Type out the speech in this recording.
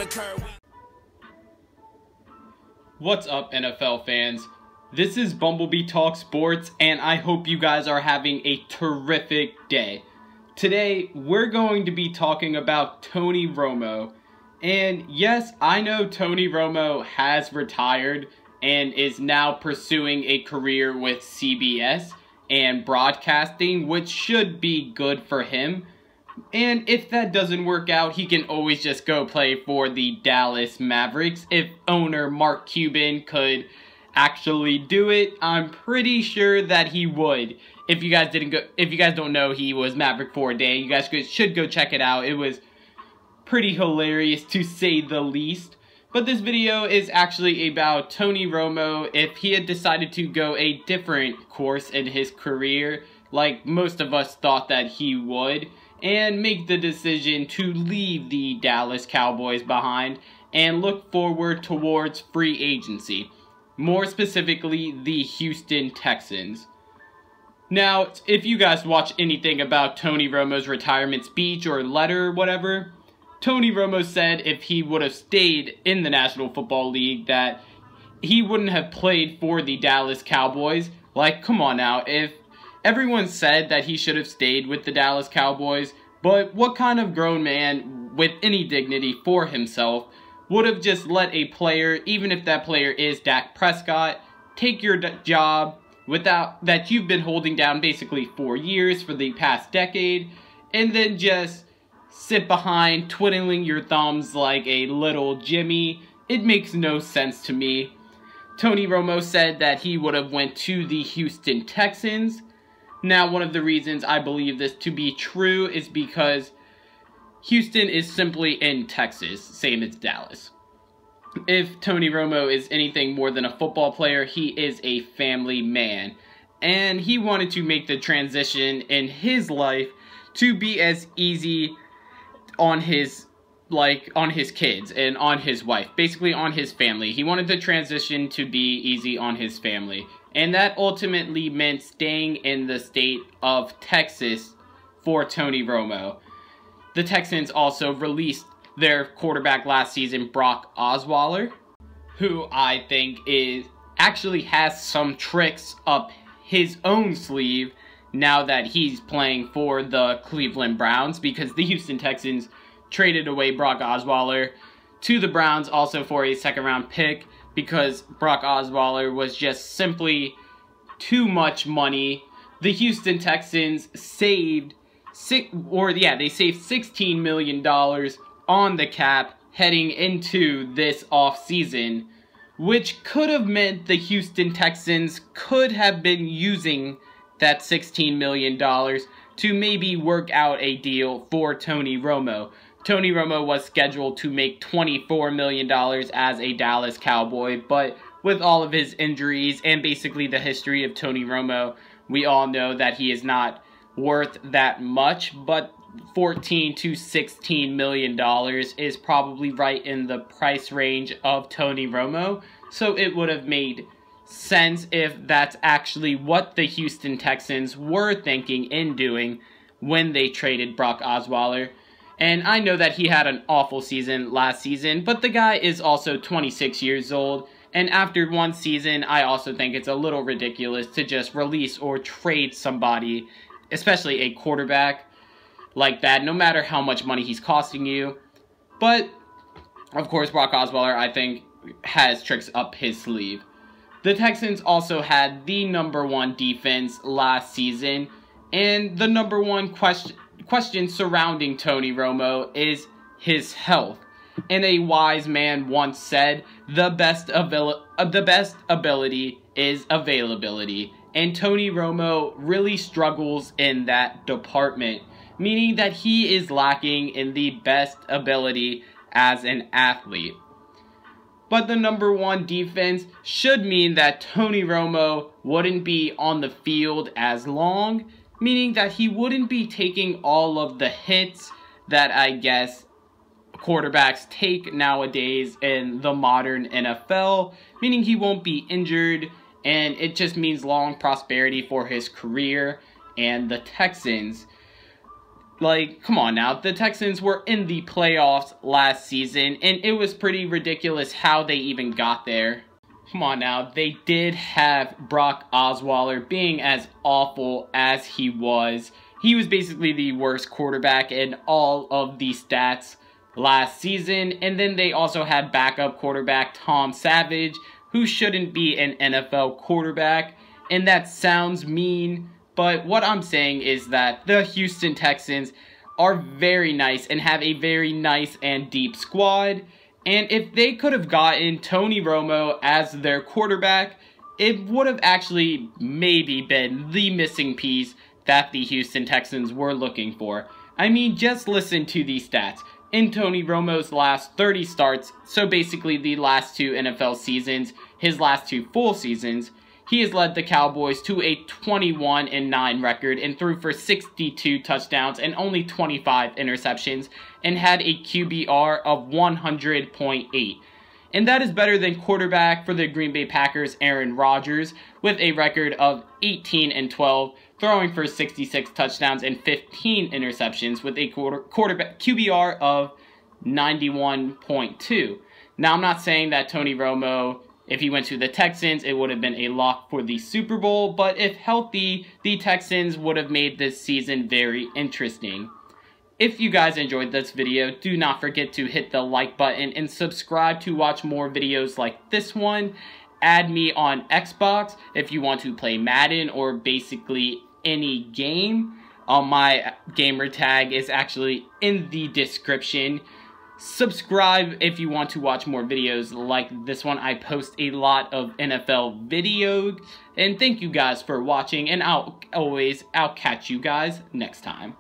curve. What's up, NFL fans? This is Bumblebee Talk Sports, and I hope you guys are having a terrific day. Today, we're going to be talking about Tony Romo. And yes, I know Tony Romo has retired and is now pursuing a career with CBS and broadcasting, which should be good for him. And if that doesn't work out, he can always just go play for the Dallas Mavericks. If owner Mark Cuban could actually do it, I'm pretty sure that he would. If you guys don't know, he was Maverick for a day. You guys should go check it out. It was pretty hilarious, to say the least. But this video is actually about Tony Romo. If he had decided to go a different course in his career, like most of us thought that he would, and make the decision to leave the Dallas Cowboys behind and look forward towards free agency. More specifically, the Houston Texans. Now, if you guys watch anything about Tony Romo's retirement speech or letter or whatever, Tony Romo said if he would have stayed in the National Football League that he wouldn't have played for the Dallas Cowboys. Like, come on now, if everyone said that he should have stayed with the Dallas Cowboys, but what kind of grown man with any dignity for himself would have just let a player, even if that player is Dak Prescott, take your job without that you've been holding down basically 4 years for the past decade, and then just sit behind twiddling your thumbs like a little Jimmy? It makes no sense to me. Tony Romo said that he would have went to the Houston Texans. Now, one of the reasons I believe this to be true is because Houston is simply in Texas, same as Dallas. If Tony Romo is anything more than a football player, he is a family man. And he wanted to make the transition in his life to be as easy on his kids and on his wife, basically on his family. He wanted the transition to be easy on his family. And that ultimately meant staying in the state of Texas for Tony Romo. The Texans also released their quarterback last season, Brock Osweiler, who I think actually has some tricks up his own sleeve now that he's playing for the Cleveland Browns, because the Houston Texans traded away Brock Osweiler to the Browns also for a second-round pick, because Brock Osweiler was just simply too much money. The Houston Texans saved $16 million on the cap heading into this offseason, which could have meant the Houston Texans could have been using that $16 million to maybe work out a deal for Tony Romo. Tony Romo was scheduled to make $24 million as a Dallas Cowboy, but with all of his injuries and basically the history of Tony Romo, we all know that he is not worth that much, but $14 to $16 million is probably right in the price range of Tony Romo, so it would have made sense if that's actually what the Houston Texans were thinking in doing when they traded Brock Osweiler. And I know that he had an awful season last season, but the guy is also 26 years old, and after one season, I also think it's a little ridiculous to just release or trade somebody, especially a quarterback, like that, no matter how much money he's costing you. But, of course, Brock Osweiler, I think, has tricks up his sleeve. The Texans also had the #1 defense last season, and the #1 question surrounding Tony Romo is his health. And a wise man once said, the best ability is availability. And Tony Romo really struggles in that department, meaning that he is lacking in the best ability as an athlete. But the #1 defense should mean that Tony Romo wouldn't be on the field as long, meaning that he wouldn't be taking all of the hits that I guess quarterbacks take nowadays in the modern NFL, meaning he won't be injured, and it just means long prosperity for his career and the Texans. Like, come on now, the Texans were in the playoffs last season, and it was pretty ridiculous how they even got there. Come on now, they did have Brock Osweiler being as awful as he was. He was basically the worst quarterback in all of the stats last season, and then they also had backup quarterback Tom Savage, who shouldn't be an NFL quarterback, and that sounds mean, but what I'm saying is that the Houston Texans are very nice and have a very nice and deep squad. And if they could have gotten Tony Romo as their quarterback, it would have actually maybe been the missing piece that the Houston Texans were looking for. I mean, just listen to these stats. In Tony Romo's last 30 starts, so basically the last 2 NFL seasons, his last 2 full seasons, he has led the Cowboys to a 21-9 record and threw for 62 touchdowns and only 25 interceptions and had a QBR of 100.8. And that is better than quarterback for the Green Bay Packers, Aaron Rodgers, with a record of 18-12, throwing for 66 touchdowns and 15 interceptions with a quarterback QBR of 91.2. Now, I'm not saying that Tony Romo, if he went to the Texans, it would have been a lock for the Super Bowl, but if healthy, the Texans would have made this season very interesting. If you guys enjoyed this video, do not forget to hit the like button and subscribe to watch more videos like this one. Add me on Xbox if you want to play Madden or basically any game. My gamer tag is actually in the description. Subscribe if you want to watch more videos like this one. I post a lot of NFL videos. And thank you guys for watching, and I'll catch you guys next time.